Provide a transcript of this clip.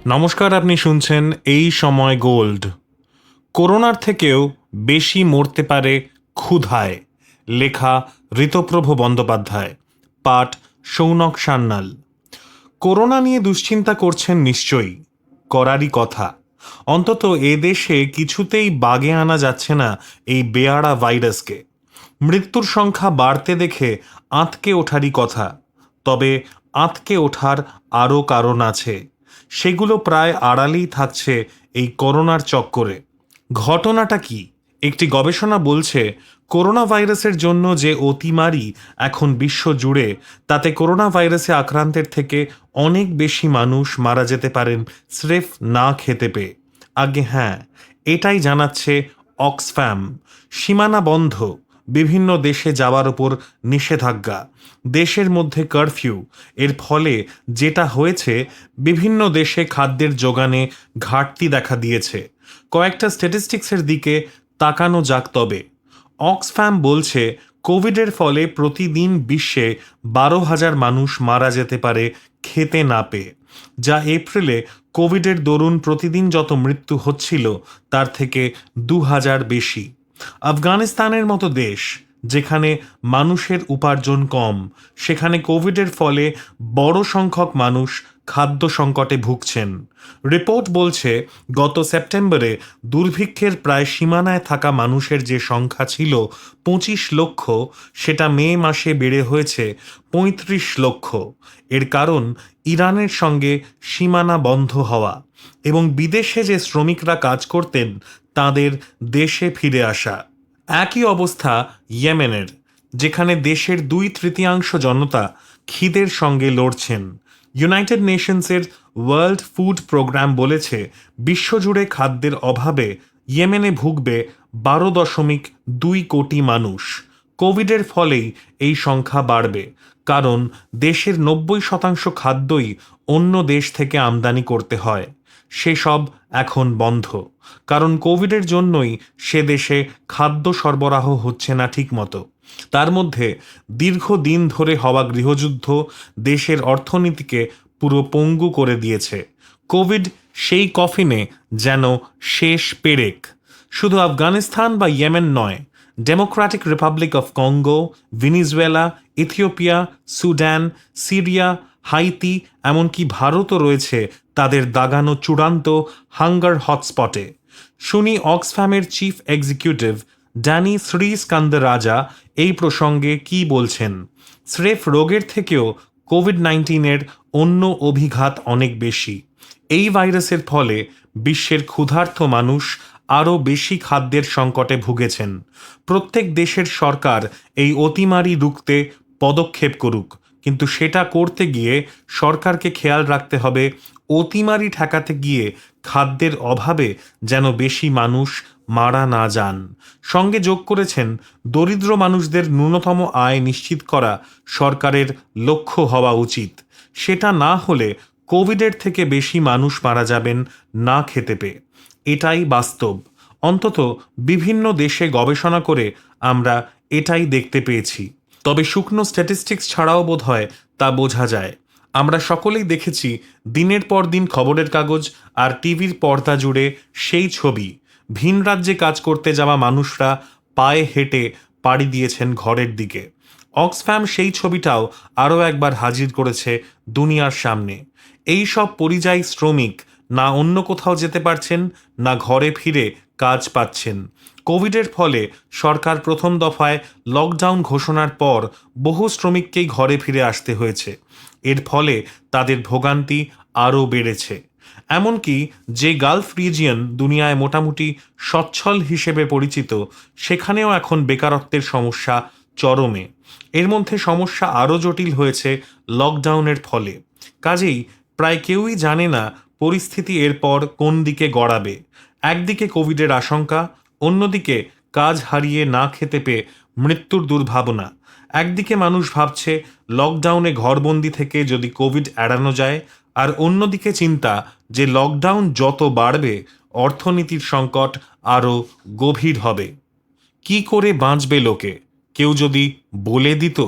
নমস্কার, আপনি শুনছেন এই সময় গোল্ড। করোনার থেকেও বেশি মরতে পারে ক্ষুধায়। লেখা ঋতপ্রভ বন্দ্যোপাধ্যায়। পাঠ সৌনক সান্যাল। করোনা নিয়ে দুশ্চিন্তা করছেন নিশ্চয়ই, করারই কথা। অন্তত এ দেশে কিছুতেই বাগে আনা যাচ্ছে না এই বেয়াড়া ভাইরাসকে। মৃত্যুর সংখ্যা বাড়তে দেখে আঁতকে ওঠারই কথা। তবে আঁতকে ওঠার আরও কারণ আছে, সেগুলো প্রায় আড়ালেই থাকছে এই করোনার চক্করে। ঘটনাটা কি? একটি গবেষণা বলছে করোনা ভাইরাসের জন্য যে অতিমারি এখন বিশ্ব জুড়ে, তাতে করোনা ভাইরাসে আক্রান্তের থেকে অনেক বেশি মানুষ মারা যেতে পারেন স্রেফ না খেতে পেয়ে। আগে হ্যাঁ, এটাই জানাচ্ছে অক্সফ্যাম। সীমানা বন্ধ, বিভিন্ন দেশে যাওয়ার উপর নিষেধাজ্ঞা, দেশের মধ্যে কারফিউ। এর ফলে যেটা হয়েছে, বিভিন্ন দেশে খাদ্যের যোগানে ঘাটতি দেখা দিয়েছে। কয়েকটা স্ট্যাটিস্টিক্সের দিকে তাকানো যাক তবে। অক্সফ্যাম বলছে কোভিডের ফলে প্রতিদিন বিশ্বে 12,000 মানুষ মারা যেতে পারে খেতে না পেয়ে, যা এপ্রিলে কোভিডের দরুন প্রতিদিন যত মৃত্যু হচ্ছিল তার থেকে 2,000 বেশি। আফগানিস্তানের মতো দেশ, যেখানে মানুষের উপার্জন কম, সেখানে কোভিডের ফলে বড় সংখ্যক মানুষ খাদ্য সংকটে ভুগছেন। রিপোর্ট বলছে গত সেপ্টেম্বরে দুর্ভিক্ষের প্রায় সীমানায় থাকা মানুষের যে সংখ্যা ছিল 25 লক্ষ, সেটা মে মাসে বেড়ে হয়েছে 35 লক্ষ। এর কারণ ইরানের সঙ্গে সীমানা বন্ধ হওয়া এবং বিদেশে যে শ্রমিকরা কাজ করতেন তাদের দেশে ফিরে আসা। একই অবস্থা ইয়েমেনের, যেখানে দেশের 2/3 জনতা খিদের সঙ্গে লড়ছেন। ইউনাইটেড নেশনসের ওয়ার্ল্ড ফুড প্রোগ্রাম বলেছে বিশ্বজুড়ে খাদ্যের অভাবে ইয়েমেনে ভুগবে 12.2 কোটি মানুষ। কোভিডের ফলেই এই সংখ্যা বাড়বে, কারণ দেশের 90% খাদ্যই অন্য দেশ থেকে আমদানি করতে হয়। সেসব এখন বন্ধ, কারণ কোভিডের জন্যই সে দেশে খাদ্য সরবরাহ হচ্ছে না ঠিকমতো। তার মধ্যে দীর্ঘদিন ধরে হওয়া গৃহযুদ্ধ দেশের অর্থনীতিকে পুরো পঙ্গু করে দিয়েছে। কোভিড সেই কফিনে যেন শেষ পেরেক। শুধু আফগানিস্তান বা ইয়েমেন নয়, Democratic Republic of Congo, Venezuela, Ethiopia, Sudan, Syria, Haiti, এমনকি ভারতও রয়েছে তাদের দাগানো চূড়ান্ত হাঙ্গার হটস্পটে। শুনি অক্সফ্যামের চিফ এক্সিকিউটিভ ড্যানি শ্রীস্কান্দরাজা এই প্রসঙ্গে কি বলছেন। স্রেফ রোগের থেকেও কোভিড-19 অন্য অভিঘাত অনেক বেশি। এই ভাইরাসের ফলে বিশ্বের ক্ষুধার্ত মানুষ আরও বেশি খাদ্যের সংকটে ভুগেছেন। প্রত্যেক দেশের সরকার এই অতিমারি রুখতে পদক্ষেপ করুক, কিন্তু সেটা করতে গিয়ে সরকারকে খেয়াল রাখতে হবে অতিমারি ঠেকাতে গিয়ে খাদ্যের অভাবে যেন বেশি মানুষ মারা না যান। সঙ্গে যোগ করেছেন দরিদ্র মানুষদের ন্যূনতম আয় নিশ্চিত করা সরকারের লক্ষ্য হওয়া উচিত। সেটা না হলে কোভিডের থেকে বেশি মানুষ মারা যাবেন না খেতে পেয়ে। এটাই বাস্তব। অন্তত বিভিন্ন দেশে গবেষণা করে আমরা এটাই দেখতে পেয়েছি। তবে শুকনো স্ট্যাটিস্টিক্স ছাড়াও বোধহয় তা বোঝা যায়। আমরা সকলেই দেখেছি দিনের পর দিন খবরের কাগজ আর টিভির পর্দা জুড়ে সেই ছবি। ভিন রাজ্যে কাজ করতে যাওয়া মানুষরা পায়ে হেঁটে পাড়ি দিয়েছেন ঘরের দিকে। অক্সফ্যাম সেই ছবিটাও আরও একবার হাজির করেছে দুনিয়ার সামনে। এই সব পরিযায়ী শ্রমিক না অন্য কোথাও যেতে পারছেন, না ঘরে ফিরে কাজ পাচ্ছেন। কোভিডের ফলে সরকার প্রথম দফায় লকডাউন ঘোষণার পর বহু শ্রমিককেই ঘরে ফিরে আসতে হয়েছে। এর ফলে তাদের ভোগান্তি আরও বেড়েছে। এমনকি যে গালফ রিজিয়ন দুনিয়ায় মোটামুটি সচ্ছল হিসেবে পরিচিত, সেখানেও এখন বেকারত্বের সমস্যা চরমে। এর মধ্যে সমস্যা আরও জটিল হয়েছে লকডাউনের ফলে। কাজেই প্রায় কেউই জানে না পরিস্থিতি এরপর কোন দিকে গড়াবে। একদিকে কোভিডের আশঙ্কা, অন্যদিকে কাজ হারিয়ে না খেতে পেয়ে মৃত্যুর দুর্ভাবনা। একদিকে মানুষ ভাবছে লকডাউনে ঘরবন্দি থেকে যদি কোভিড এড়ানো যায়, আর অন্যদিকে চিন্তা যে লকডাউন যত বাড়বে অর্থনীতির সংকট আরও গভীর হবে। কি করে বাঁচবে লোকে? কেউ যদি বলে দিত।